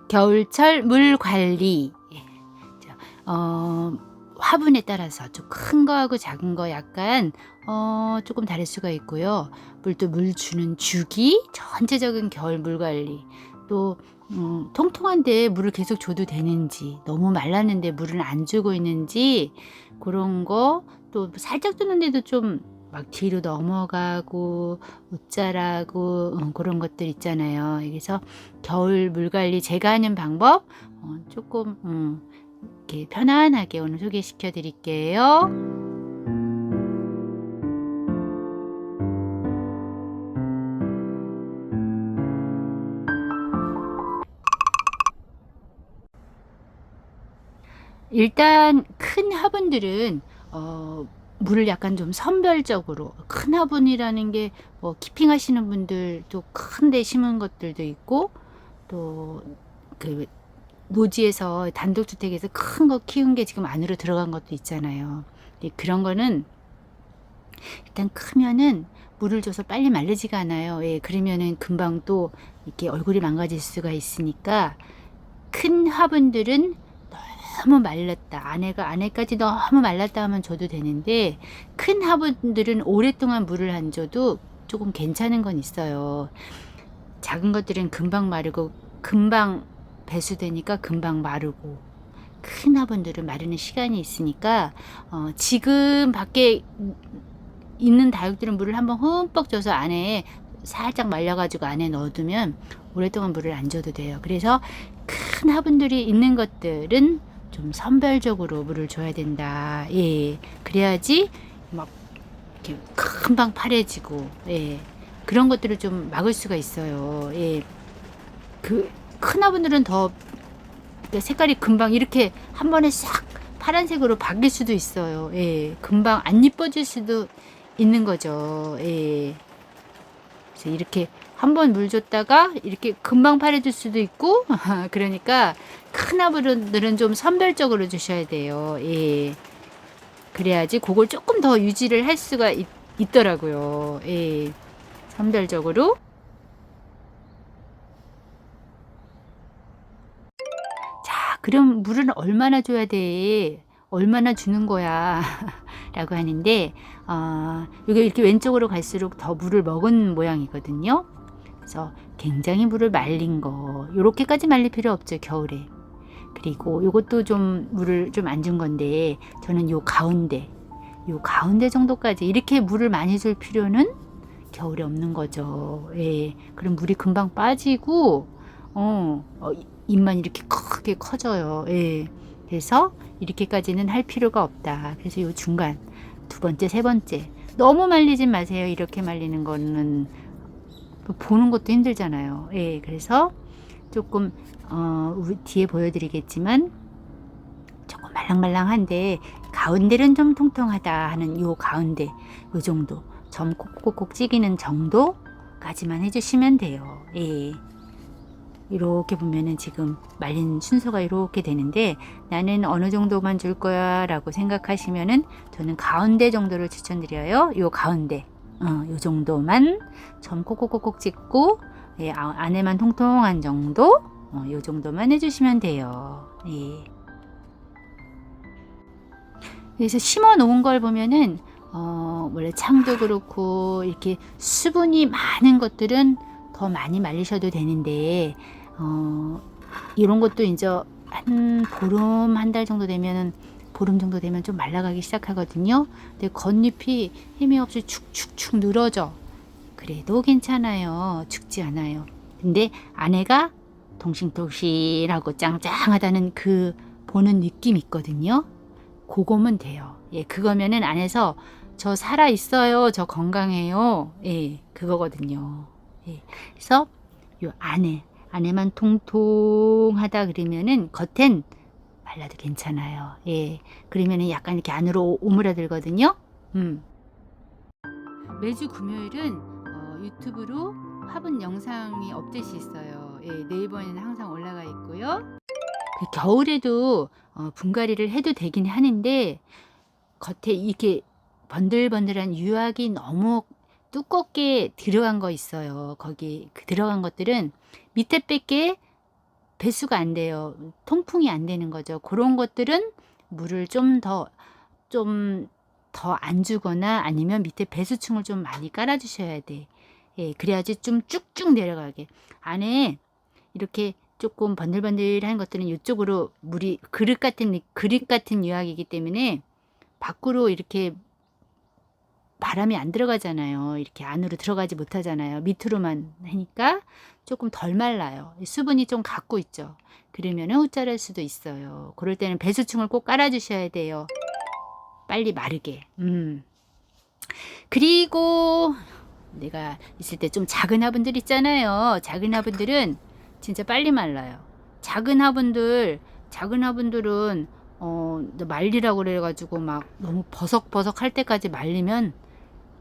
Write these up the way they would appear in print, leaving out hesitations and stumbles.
겨울철 물 관리. 예. 화분에 따라서 좀 큰 거하고 작은 거 약간 조금 다를 수가 있고요. 물 주는 주기, 전체적인 겨울 물 관리. 또 통통한데 물을 계속 줘도 되는지, 너무 말랐는데 물을 안 주고 있는지, 그런 거. 또 살짝 주는데도 좀 막 뒤로 넘어가고 못 자라고 그런 것들 있잖아요. 그래서 겨울 물 관리 제가 하는 방법 조금 이렇게 편안하게 오늘 소개시켜 드릴게요. 일단 큰 화분들은 물을 약간 좀 선별적으로, 큰 화분이라는 게 뭐 키핑 하시는 분들도 큰 데 심은 것들도 있고, 또 그 노지에서 단독주택에서 큰 거 키운 게 지금 안으로 들어간 것도 있잖아요. 그런 거는 일단 크면은 물을 줘서 빨리 마르지가 않아요. 예, 그러면은 금방 또 이렇게 얼굴이 망가질 수가 있으니까, 큰 화분들은 너무 말랐다, 안에까지 너무 말랐다 하면 줘도 되는데, 큰 화분들은 오랫동안 물을 안 줘도 조금 괜찮은 건 있어요. 작은 것들은 금방 마르고 금방 배수되니까 금방 마르고, 큰 화분들은 마르는 시간이 있으니까 지금 밖에 있는 다육들은 물을 한번 흠뻑 줘서 안에 살짝 말려가지고 안에 넣어두면 오랫동안 물을 안 줘도 돼요. 그래서 큰 화분들이 있는 것들은 좀 선별적으로 물을 줘야 된다. 예, 그래야지 막 이렇게 금방 파래지고, 예, 그런 것들을 좀 막을 수가 있어요. 예, 그 큰 화분들은 더 색깔이 금방 이렇게 한 번에 싹 파란색으로 바뀔 수도 있어요. 예, 금방 안 이뻐질 수도 있는 거죠. 예. 그래서 이렇게 한 번 물 줬다가 이렇게 금방 파래질 수도 있고 그러니까 큰 화분들은 좀 선별적으로 주셔야 돼요. 예. 그래야지 그걸 조금 더 유지를 할 수가 있더라고요. 예. 선별적으로. 자, 그럼 물은 얼마나 줘야 돼? 얼마나 주는 거야? 라고 하는데, 이게 이렇게 왼쪽으로 갈수록 더 물을 먹은 모양이거든요. 그래서 굉장히 물을 말린 거, 요렇게까지 말릴 필요 없죠, 겨울에. 그리고 요것도 좀 물을 좀 안 준 건데, 저는 요 가운데 정도까지 이렇게 물을 많이 줄 필요는 겨울에 없는 거죠. 예. 그럼 물이 금방 빠지고, 잎만 이렇게 크게 커져요. 예. 그래서 이렇게까지는 할 필요가 없다. 그래서 요 중간, 두 번째, 세 번째. 너무 말리진 마세요. 이렇게 말리는 거는 보는 것도 힘들잖아요. 예. 그래서 조금, 뒤에 보여드리겠지만, 조금 말랑말랑한데, 가운데는 좀 통통하다 하는 요 가운데, 요 정도. 점 콕콕콕 찍이는 정도까지만 해주시면 돼요. 예. 이렇게 보면은 지금 말린 순서가 이렇게 되는데, 나는 어느 정도만 줄 거야 라고 생각하시면은 저는 가운데 정도를 추천드려요. 요 가운데, 요 정도만 점 콕콕콕콕 찍고, 예, 안에만 통통한 정도, 요 정도만 해주시면 돼요. 예. 그래서 심어 놓은 걸 보면은 원래 창도 그렇고 이렇게 수분이 많은 것들은 더 많이 말리셔도 되는데, 이런 것도 이제 한 보름 한 달 정도 되면은, 보름 정도 되면 좀 말라가기 시작하거든요. 근데 겉잎이 힘이 없이 축축축 늘어져. 그래도 괜찮아요. 죽지 않아요. 근데 안에가 동실동실하고 짱짱하다는 그 보는 느낌 있거든요. 그거면 돼요. 예, 그거면은 안에서 저 살아 있어요, 저 건강해요, 예, 그거거든요. 예, 그래서 요 안에만 통통하다 그러면은 겉엔 말라도 괜찮아요. 예, 그러면은 약간 이렇게 안으로 오므라들거든요. 매주 금요일은 유튜브로 화분 영상이 업데이트 있어요. 예, 네이버에는 항상 올라가 있고요. 그 겨울에도 분갈이를 해도 되긴 하는데, 겉에 이게 번들번들한 유학이 너무 두껍게 들어간 거 있어요. 거기 그 들어간 것들은 밑에 뺄게 배수가 안 돼요. 통풍이 안 되는 거죠. 그런 것들은 물을 좀 더 안 주거나 아니면 밑에 배수층을 좀 많이 깔아 주셔야 돼. 예, 그래야지 좀 쭉쭉 내려가게. 안에 이렇게 조금 번들번들한 것들은 이쪽으로 물이 그릇 같은 유학이기 때문에 밖으로 이렇게 바람이 안 들어가잖아요. 이렇게 안으로 들어가지 못하잖아요. 밑으로만 하니까 조금 덜 말라요. 수분이 좀 갖고 있죠. 그러면 후짜랄 수도 있어요. 그럴 때는 배수층을 꼭 깔아주셔야 돼요. 빨리 마르게. 그리고 내가 있을 때 좀 작은 화분들 있잖아요. 작은 화분들은 진짜 빨리 말라요. 작은 화분들은 말리라고 그래가지고 막 너무 버석버석 할 때까지 말리면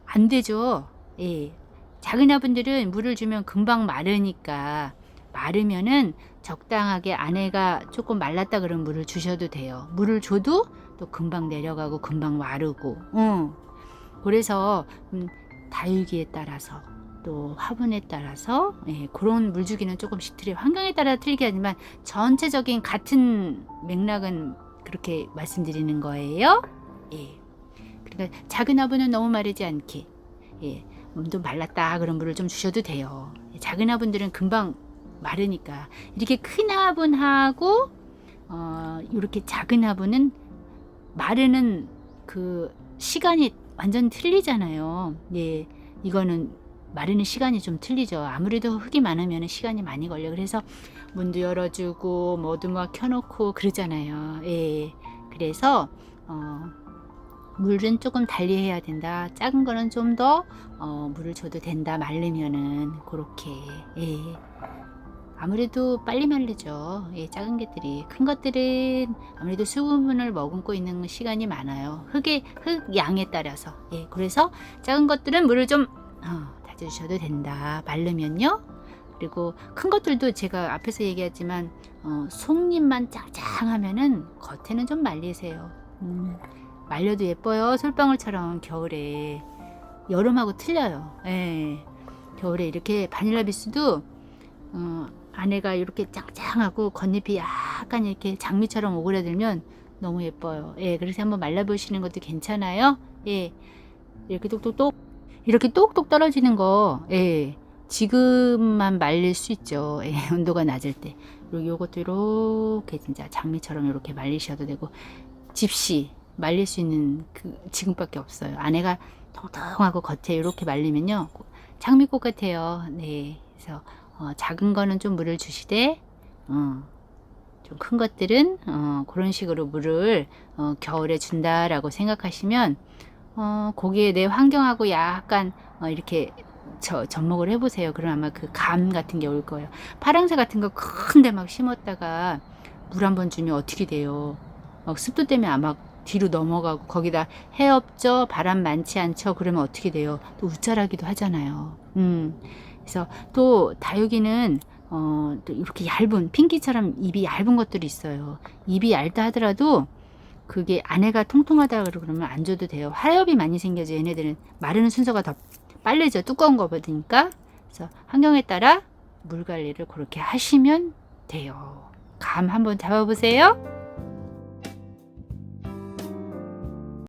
안 되죠. 예. 작은 화분들은 물을 주면 금방 마르니까 마르면은 적당하게 안에가 조금 말랐다 그러면 물을 주셔도 돼요. 물을 줘도 또 금방 내려가고 금방 마르고. 그래서 다육이에 따라서 또 화분에 따라서 그런 물 주기는 조금씩 틀려요. 환경에 따라 틀리게 하지만 전체적인 같은 맥락은 그렇게 말씀드리는 거예요. 예. 그러니까 작은 화분은 너무 마르지 않게, 또 말랐다 그런 물을 좀 주셔도 돼요. 작은 화분들은 금방 마르니까. 이렇게 큰 화분하고 이렇게 작은 화분은 마르는 그 시간이 완전 틀리잖아요. 예, 이거는 마르는 시간이 좀 틀리죠. 아무래도 흙이 많으면 시간이 많이 걸려. 그래서 문도 열어주고 뭐도 막 켜놓고 그러잖아요. 예, 그래서 물은 조금 달리 해야 된다. 작은 거는 좀 더 물을 줘도 된다. 마르면은 그렇게. 예. 아무래도 빨리 마르죠. 예, 작은 개들이. 큰 것들은 아무래도 수분을 머금고 있는 시간이 많아요. 흙 양에 따라서. 예, 그래서 작은 것들은 물을 좀 다져주셔도 된다. 마르면요. 그리고 큰 것들도 제가 앞에서 얘기했지만 속잎만 짱짱하면은 겉에는 좀 말리세요. 말려도 예뻐요. 솔방울처럼 겨울에. 여름하고 틀려요. 예. 겨울에 이렇게 바닐라 비스도 안에가 이렇게 짱짱하고 겉잎이 약간 이렇게 장미처럼 오그라들면 너무 예뻐요. 예, 그래서 한번 말라보시는 것도 괜찮아요. 예, 이렇게 똑똑 떨어지는 거, 예, 지금만 말릴 수 있죠. 예, 온도가 낮을 때. 그리고 요것도 이렇게 진짜 장미처럼 이렇게 말리셔도 되고, 집시 말릴 수 있는 지금밖에 없어요. 안에가 통통하고 겉에 이렇게 말리면요, 장미꽃 같아요. 네, 그래서 작은 거는 좀 물을 주시되 좀 큰 것들은 그런 식으로 물을 겨울에 준다라고 생각하시면 거기에 내 환경하고 약간 이렇게 접목을 해보세요. 그럼 아마 그 감 같은 게 올 거예요. 파랑새 같은 거 큰데 막 심었다가 물 한번 주면 어떻게 돼요? 막 습도 때문에 아마 뒤로 넘어가고 거기다 해 없죠? 바람 많지 않죠? 그러면 어떻게 돼요? 또 우짜라기도 하잖아요. 그래서 또 다육이는 또 이렇게 얇은 핑키처럼 입이 얇은 것들이 있어요. 입이 얇다 하더라도 그게 안에가 통통하다 그러면 안 줘도 돼요. 하엽이 많이 생겨져. 얘네들은 마르는 순서가 더 빠르죠. 두꺼운 거 보니까. 그래서 환경에 따라 물 관리를 그렇게 하시면 돼요. 감 한번 잡아보세요.